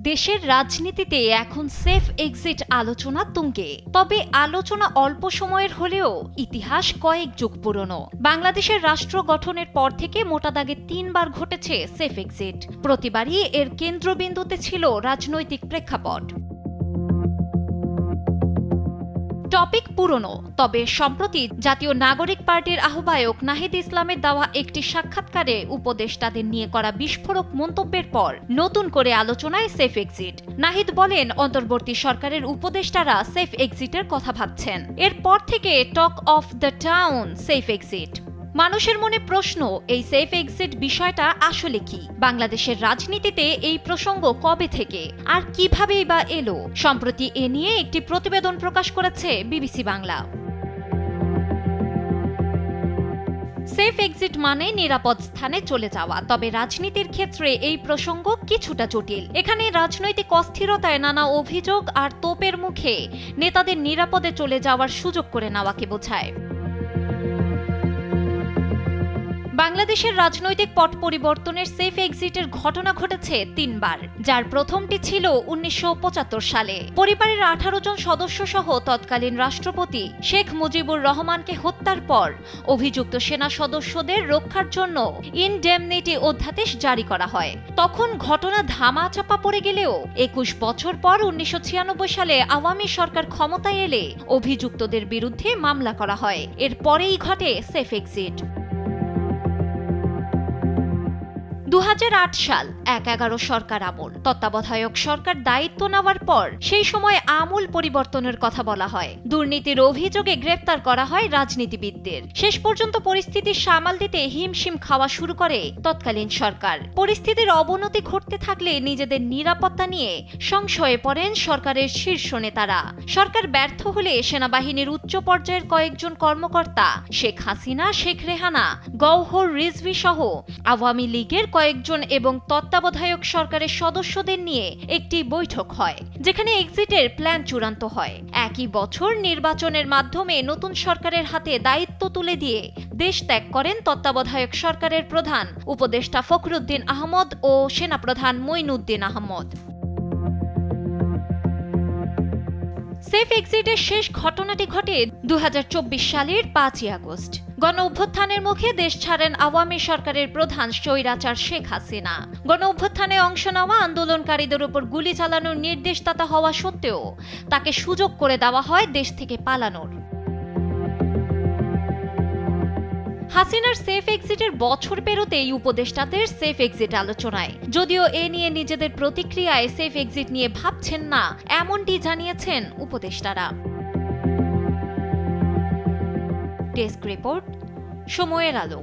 দেশের রাজনীতিতে এখন সেফ এক্সিট আলোচনা তুঙ্গে। তবে আলোচনা অল্প সময়ের হলেও ইতিহাস কয়েক যুগ পুরনো। বাংলাদেশের রাষ্ট্র গঠনের পর থেকে মোটা দাগে 3 বার ঘটেছে সেফ এক্সিট। প্রতিবারই এর কেন্দ্রবিন্দুতে ছিল রাজনৈতিক প্রেক্ষাপট। টপিক পুরনো, তবে সম্প্রতি জাতীয় নাগরিক পার্টির আহ্বায়ক নাহিদ ইসলামের দেওয়া একটি সাক্ষাৎকারে উপদেষ্টাদের নিয়ে করা বিস্ফোরক মন্তব্যের পর নতুন করে আলোচনায় সেফ এক্সিট। নাহিদ বলেন, অন্তর্বর্তী সরকারের উপদেষ্টারা সেফ এক্সিটের কথা ভাবছেন। এরপর থেকে talk of the town safe exit. মানুষের মনে প্রশ্ন, এই সেফ এক্সিট বিষয়টা আসলে কি? বাংলাদেশের রাজনীতিতে এই প্রসঙ্গ কবে থেকে আর কিভাবেই বা এলো? সম্প্রতি এ নিয়ে একটি প্রতিবেদন প্রকাশ করেছে বিবিসি বাংলা। সেফ এক্সিট মানে নিরাপদ স্থানে চলে যাওয়া, তবে রাজনীতির ক্ষেত্রে এই প্রসঙ্গ কিছুটা জটিল। এখানে রাজনৈতিক অস্থিরতায় নানা অভিযোগ আর তোপের মুখে নেতাদের নিরাপদে চলে যাওয়ার সুযোগ করে নেওয়াকে বোঝায়। বাংলাদেশের রাজনৈতিক পট পরিবর্তনের সেফ এক্সিটের ঘটনা ঘটেছে 3 বার, যার প্রথমটি ছিল 1975 সালে। পরিবারের 18 জন সদস্য সহ তৎকালীন রাষ্ট্রপতি শেখ মুজিবুর রহমানকে হত্যার পর অভিযুক্ত সেনা সদস্যদের রক্ষার জন্য ইনডেমনিটি অধ্যাদেশ জারি করা হয়। তখন ঘটনা ধামাচাপা পড়ে গেলেও 21 বছর পর 1996 সালে আওয়ামী সরকার ক্ষমতায় এলে অভিযুক্তদের বিরুদ্ধে মামলা করা হয়। এরপরেই ঘটে সেফ এক্সিট। 2008 সাল 11 সরকার আমল। তত্ত্বাবধায়ক সরকার দায়িত্ব নেওয়ার পর সেই সময় আমূল পরিবর্তনের কথা বলা হয়। দুর্নীতির অভিযোগে গ্রেফতার করা হয় রাজনীতিবিদদের। শেষ পর্যন্ত পরিস্থিতি সামাল দিতে হিমশিম খাওয়া শুরু করে তৎকালীন সরকার। পরিস্থিতির অবনতি ঘটতে থাকলে নিজেদের নিরাপত্তা নিয়ে সংশয়ে পড়েন সরকারের শীর্ষ নেতারা। সরকার ব্যর্থ হলে সেনাবাহিনীর উচ্চ পর্যায়ের কয়েকজন কর্মকর্তা শেখ হাসিনা, শেখ রেহানা, গওহর রিজভী সহ আওয়ামী লীগের কয়েকজন এবং তত্ত্বাবধায়ক সরকারের সদস্যদের নিয়ে একটি বৈঠক হয়, যেখানে এক্সিটের প্ল্যান চূড়ান্ত হয়। একই বছর নির্বাচনের মাধ্যমে নতুন সরকারের হাতে দায়িত্ব তুলে দিয়ে দেশ ত্যাগ করেন তত্ত্বাবধায়ক সরকারের প্রধান উপদেষ্টা ফখরুদ্দিন আহমদ ও সেনাপ্রধান মঈনুদ্দিন আহমদ। সেফ এক্সিটের শেষ ঘটনাটি ঘটে 2024 সালের 5ই আগস্ট। গণ অভ্যুত্থানের মুখে দেশ ছাড়েন আওয়ামী সরকারের প্রধান স্বৈরাচার শেখ হাসিনা। গণ অভ্যুত্থানে অংশ নেওয়া আন্দোলনকারীদের উপর গুলি চালানোর নির্দেশদাতা হওয়া সত্ত্বেও তাকে সুযোগ করে দেওয়া হয় দেশ থেকে পালানোর। হাসিনার সেফ এক্সিটের বছর পেরোতেই উপদেষ্টাদের সেফ এক্সিট আলোচনায়। যদিও এ নিয়ে নিজেদের প্রতিক্রিয়ায় সেফ এক্সিট নিয়ে ভাবছেন না, এমনটি জানিয়েছেন উপদেষ্টারা। ডেস্ক রিপোর্ট, সময়ের আলো।